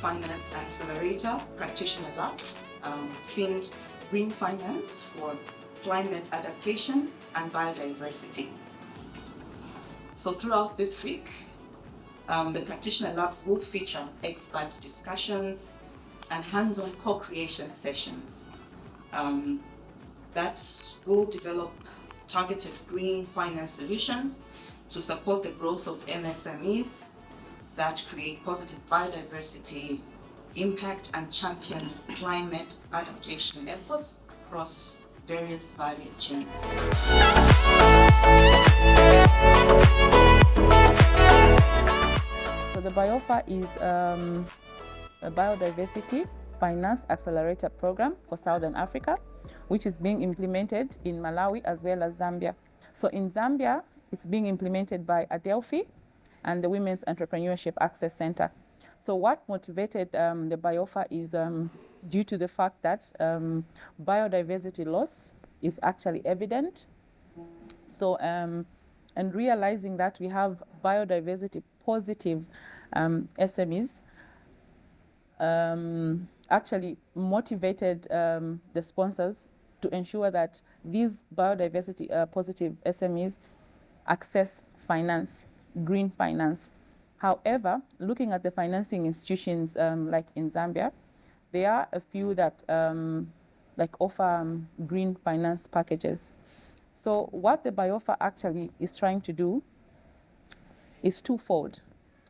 Finance Accelerator Practitioner Labs, themed Green Finance for Climate Adaptation and Biodiversity. So throughout this week, the Practitioner Labs will feature expert discussions and hands-on co-creation sessions that will develop targeted green finance solutions to support the growth of MSMEs that create positive biodiversity impact and champion climate adaptation efforts across various value chains. So the BioFA is a biodiversity finance accelerator program for Southern Africa, which is being implemented in Malawi as well as Zambia. So in Zambia, it's being implemented by ADELPHI and the Women's Entrepreneurship Access Center. So what motivated the BioFA is due to the fact that biodiversity loss is actually evident. So, and realizing that we have biodiversity positive SMEs actually motivated the sponsors to ensure that these biodiversity positive SMEs access finance, green finance. However, looking at the financing institutions like in Zambia, there are a few that offer green finance packages. So what the BioFA actually is trying to do is twofold.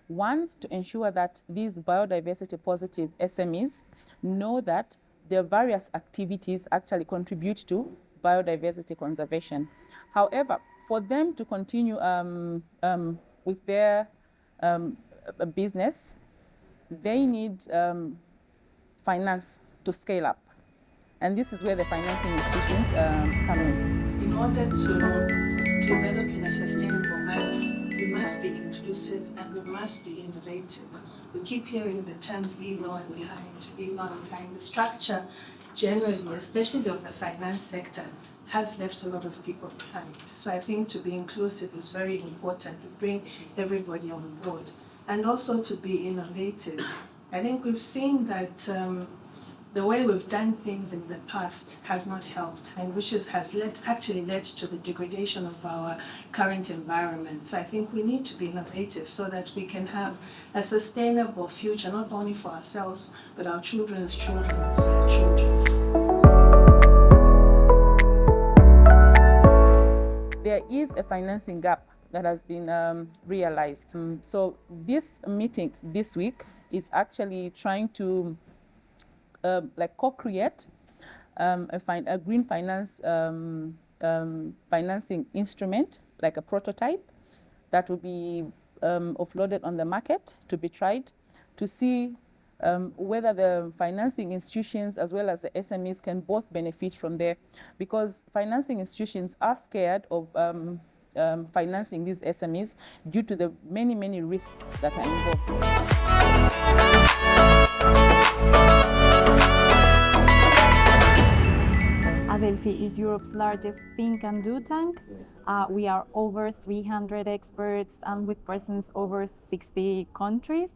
One, to ensure that these biodiversity positive SMEs know that their various activities actually contribute to biodiversity conservation. However, for them to continue with their business, they need finance to scale up. And this is where the financing institutions come in. In order to develop in a sustainable manner, we must be inclusive and we must be innovative. We keep hearing the terms leave no one behind, leave no one behind. The structure generally, especially of the finance sector, has left a lot of people behind. So I think to be inclusive is very important, to bring everybody on board. And also to be innovative. I think we've seen that the way we've done things in the past has not helped, and which has actually led to the degradation of our current environment. So I think we need to be innovative so that we can have a sustainable future, not only for ourselves, but our children's children's children. There is a financing gap that has been realized. So this meeting this week is actually trying to co-create a green finance financing instrument, like a prototype that will be offloaded on the market to be tried to see whether the financing institutions as well as the SMEs can both benefit from there, because financing institutions are scared of financing these SMEs due to the many risks that are involved. ADELPHI is Europe's largest think and do tank. We are over 300 experts and with presence over 60 countries.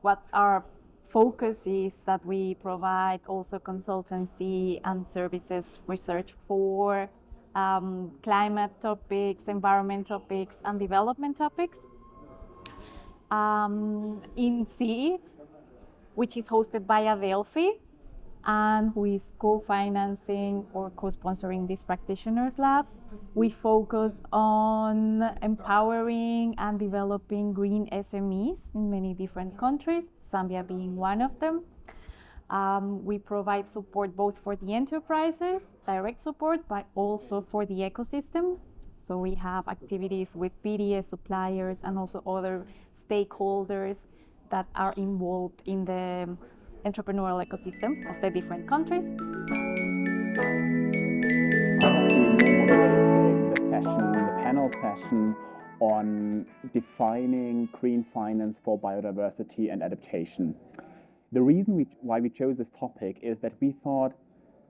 What our focus is that we provide also consultancy and services research for climate topics, environment topics, and development topics. In SEED, which is hosted by ADELPHI, and who is co-financing or co-sponsoring these practitioners labs, we focus on empowering and developing green SMEs in many different countries, Zambia being one of them. We provide support both for the enterprises, direct support, but also for the ecosystem. So we have activities with PDS suppliers and also other stakeholders that are involved in the entrepreneurial ecosystem of the different countries. The panel session on defining green finance for biodiversity and adaptation. The reason why we chose this topic is that we thought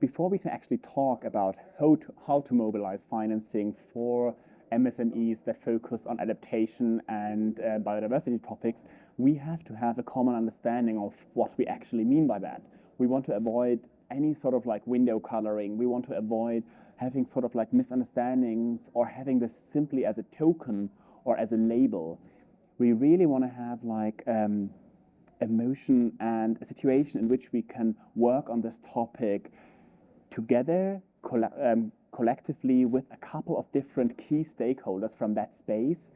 before we can actually talk about how to mobilize financing for MSMEs that focus on adaptation and biodiversity topics, we have to have a common understanding of what we actually mean by that. We want to avoid any sort of like window coloring. We want to avoid having sort of like misunderstandings or having this simply as a token or as a label. We really want to have like emotion and a situation in which we can work on this topic together, collectively with a couple of different key stakeholders from that space,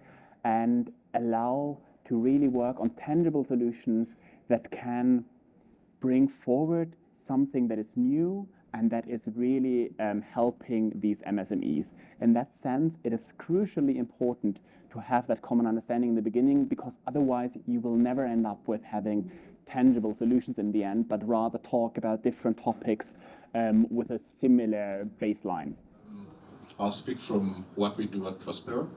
and allow to really work on tangible solutions that can bring forward something that is new and that is really helping these MSMEs. In that sense, it is crucially important to have that common understanding in the beginning, because otherwise you will never end up with having tangible solutions in the end, but rather talk about different topics with a similar baseline. I'll speak from what we do at Prospero.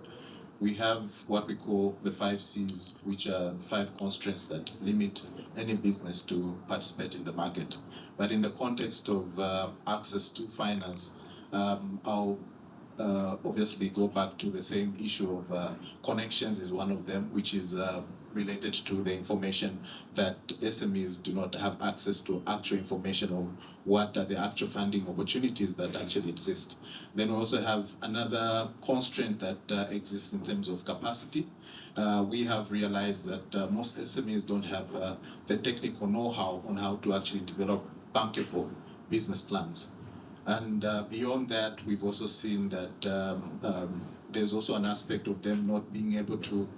We have what we call the 5 C's, which are 5 constraints that limit any business to participate in the market. But in the context of access to finance, I'll obviously go back to the same issue of connections is one of them, which is related to the information that SMEs do not have access to actual information of what are the actual funding opportunities that actually exist. Then we also have another constraint that exists in terms of capacity. We have realized that most SMEs don't have the technical know-how on how to actually develop bankable business plans. And beyond that, we've also seen that there's also an aspect of them not being able to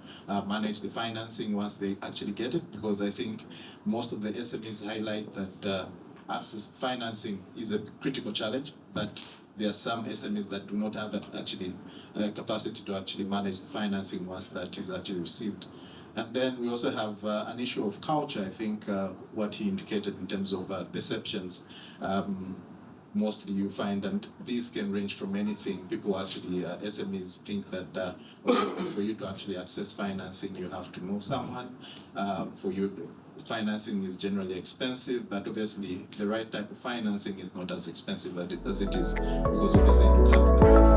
manage the financing once they actually get it, because I think most of the SMEs highlight that access financing is a critical challenge, but there are some SMEs that do not have that actually capacity to actually manage the financing once that is actually received. And then we also have an issue of culture. I think what he indicated in terms of perceptions, mostly you find, and these can range from anything. People actually, SMEs think that obviously for you to actually access financing, you have to know someone. For you, financing is generally expensive, but obviously the right type of financing is not as expensive as it is, because obviously you don't have the right.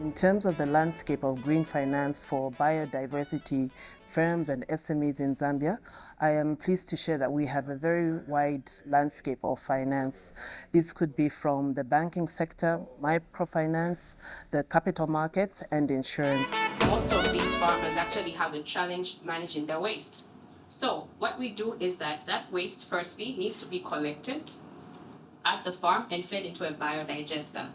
In terms of the landscape of green finance for biodiversity firms and SMEs in Zambia, I am pleased to share that we have a very wide landscape of finance. This could be from the banking sector, microfinance, the capital markets, and insurance. Most of these farmers actually have a challenge managing their waste. So what we do is that waste firstly needs to be collected at the farm and fed into a biodigester.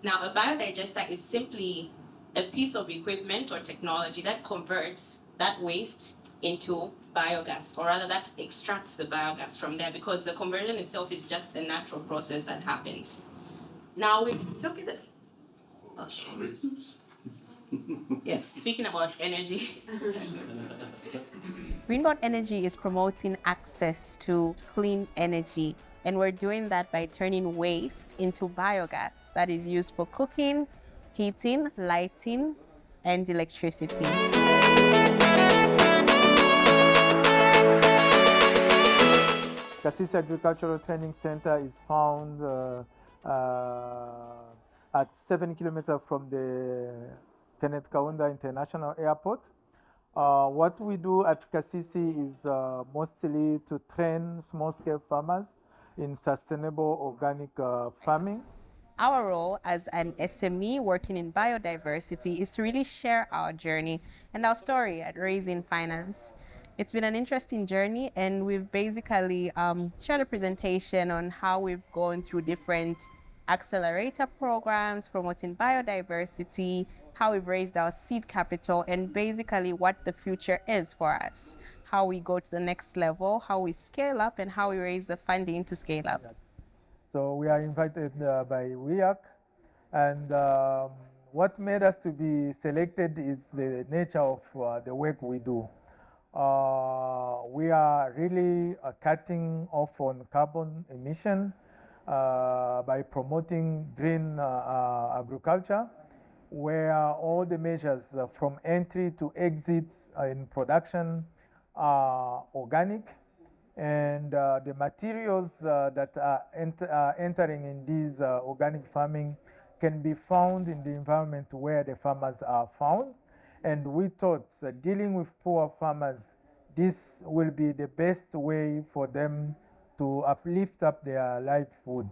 Now, a biodigester is simply a piece of equipment or technology that converts that waste into biogas, or rather that extracts the biogas from there, because the conversion itself is just a natural process that happens. Now we're talking yes, speaking about energy. Greenboard Energy is promoting access to clean energy, and we're doing that by turning waste into biogas that is used for cooking, heating, lighting, and electricity. Kasisi Agricultural Training Center is found at 7 kilometers from the Kenneth Kaunda International Airport. What we do at Kasisi is mostly to train small-scale farmers in sustainable organic farming. Our role as an SME working in biodiversity is to really share our journey and our story at Raising Finance. It's been an interesting journey, and we've basically shared a presentation on how we've gone through different accelerator programs promoting biodiversity, how we've raised our seed capital, and basically what the future is for us, how we go to the next level, how we scale up, and how we raise the funding to scale up. So we are invited by WEAC, and what made us to be selected is the nature of the work we do. We are really cutting off on carbon emission by promoting green agriculture, where all the measures from entry to exit in production are organic, And the materials that are entering in these organic farming can be found in the environment where the farmers are found. And we thought dealing with poor farmers, this will be the best way for them to uplift up their livelihood.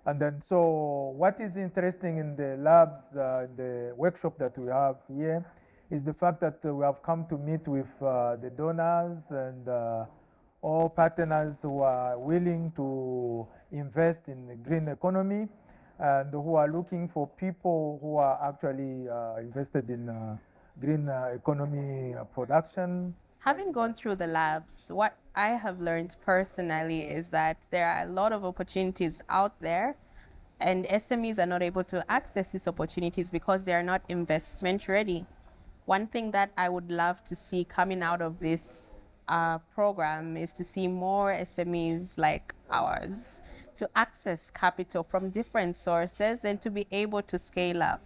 And then, so what is interesting in the labs, the workshop that we have here, is the fact that we have come to meet with the donors and all partners who are willing to invest in the green economy and who are looking for people who are actually invested in green economy production. Having gone through the labs, what I have learned personally is that there are a lot of opportunities out there, and SMEs are not able to access these opportunities because they are not investment ready. One thing that I would love to see coming out of this program is to see more SMEs like ours to access capital from different sources and to be able to scale up.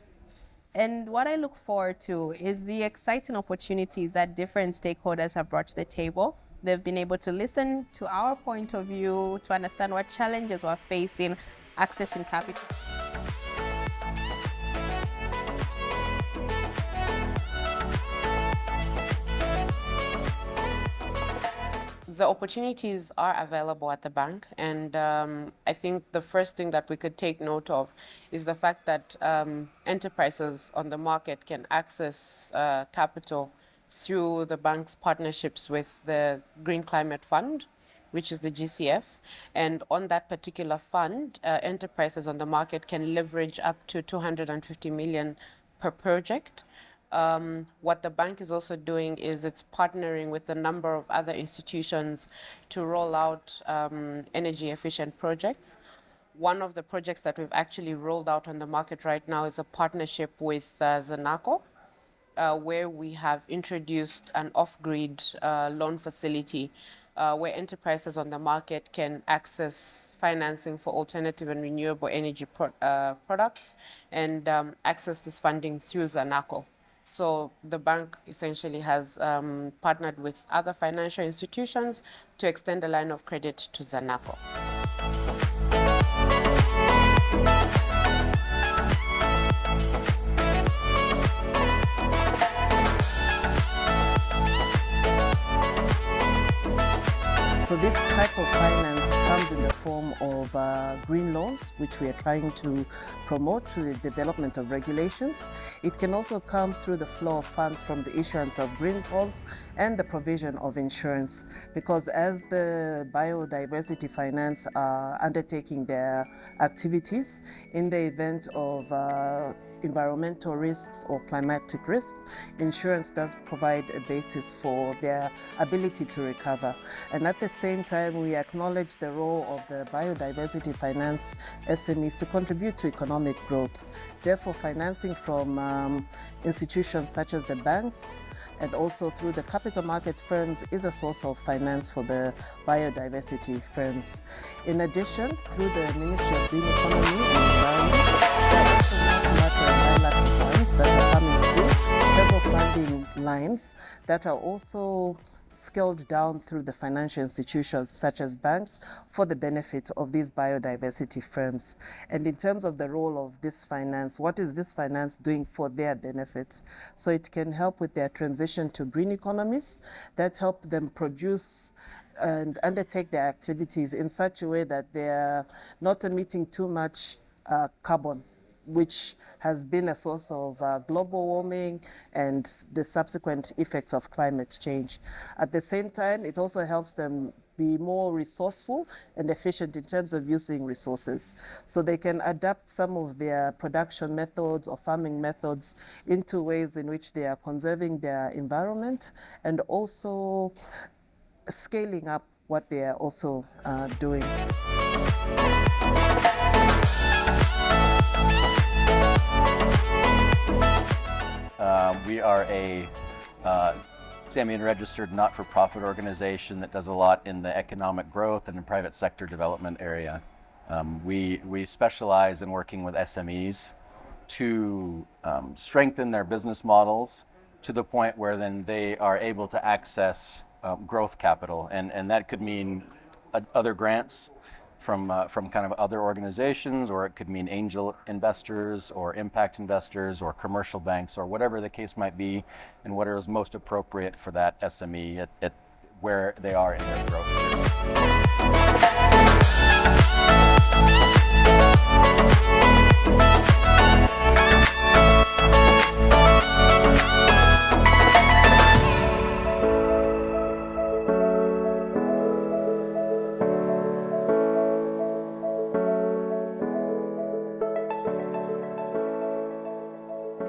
And what I look forward to is the exciting opportunities that different stakeholders have brought to the table. They've been able to listen to our point of view, to understand what challenges we're facing accessing capital. The opportunities are available at the bank, and I think the first thing that we could take note of is the fact that enterprises on the market can access capital through the bank's partnerships with the Green Climate Fund, which is the GCF. And on that particular fund, enterprises on the market can leverage up to 250 million per project. What the bank is also doing is it's partnering with a number of other institutions to roll out energy efficient projects. One of the projects that we've actually rolled out on the market right now is a partnership with Zanaco, where we have introduced an off-grid loan facility where enterprises on the market can access financing for alternative and renewable energy products and access this funding through Zanaco. So the bank essentially has partnered with other financial institutions to extend a line of credit to Zanaco. So this type of finance comes in the form of green loans, which we are trying to promote through the development of regulations. It can also come through the flow of funds from the issuance of green bonds and the provision of insurance, because as the biodiversity finance are undertaking their activities, in the event of environmental risks or climatic risks, insurance does provide a basis for their ability to recover. And at the same time, we acknowledge the role of the biodiversity finance SMEs to contribute to economic growth. Therefore, financing from institutions such as the banks and also through the capital market firms is a source of finance for the biodiversity firms. In addition, through the Ministry of Green Economy and Environment, there are also multilateral and bilateral funds that are coming through, several funding lines that are also scaled down through the financial institutions such as banks for the benefit of these biodiversity firms. And in terms of the role of this finance, what is this finance doing for their benefit? So it can help with their transition to green economies that help them produce and undertake their activities in such a way that they're not emitting too much carbon, which has been a source of global warming and the subsequent effects of climate change. At the same time, it also helps them be more resourceful and efficient in terms of using resources. So they can adapt some of their production methods or farming methods into ways in which they are conserving their environment and also scaling up what they are also doing. We are a Zambian registered not-for-profit organization that does a lot in the economic growth and the private sector development area. We specialize in working with SMEs to strengthen their business models to the point where then they are able to access growth capital, and that could mean other grants from kind of other organizations, or it could mean angel investors or impact investors or commercial banks or whatever the case might be, and what is most appropriate for that SME at where they are in their growth.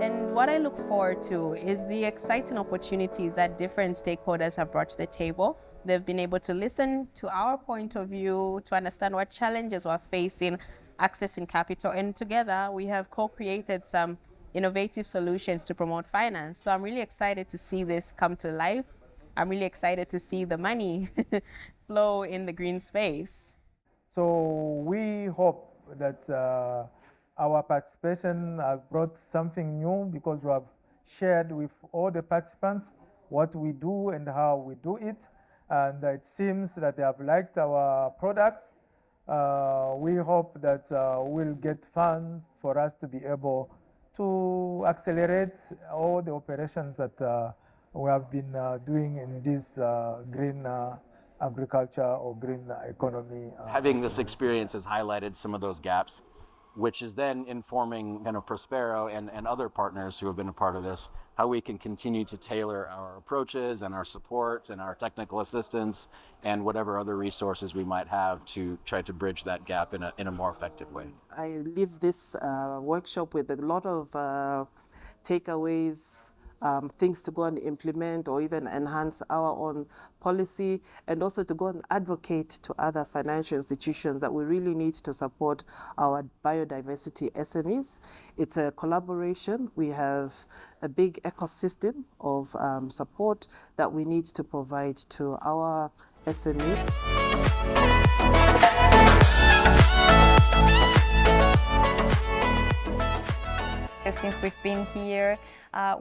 And what I look forward to is the exciting opportunities that different stakeholders have brought to the table. They've been able to listen to our point of view, to understand what challenges we're facing, accessing capital, and together we have co-created some innovative solutions to promote finance. So I'm really excited to see this come to life. I'm really excited to see the money flow in the green space. So we hope that our participation has brought something new, because we have shared with all the participants what we do and how we do it. And it seems that they have liked our products. We hope that we'll get funds for us to be able to accelerate all the operations that we have been doing in this green agriculture or green economy. Having this experience has highlighted some of those gaps, which is then informing kind of Prospero and other partners who have been a part of this, how we can continue to tailor our approaches and our support and our technical assistance and whatever other resources we might have to try to bridge that gap in a more effective way. I leave this workshop with a lot of takeaways, things to go and implement or even enhance our own policy, and also to go and advocate to other financial institutions that we really need to support our biodiversity SMEs. It's a collaboration. We have a big ecosystem of support that we need to provide to our SMEs. Since we've been here,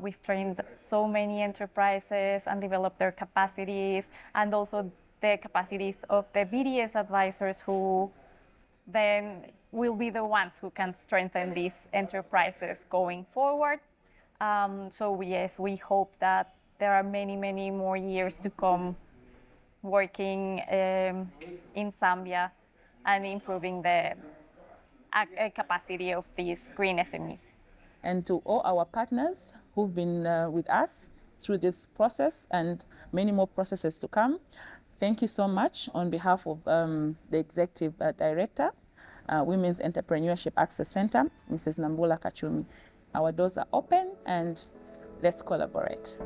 we've trained so many enterprises and developed their capacities, and also the capacities of the BDS advisors, who then will be the ones who can strengthen these enterprises going forward. So yes, we hope that there are many, many more years to come working in Zambia and improving the capacity of these green SMEs. And to all our partners who've been with us through this process and many more processes to come, thank you so much on behalf of the Executive Director, Women's Entrepreneurship Access Center, Mrs. Nambula Kachumi. Our doors are open and let's collaborate.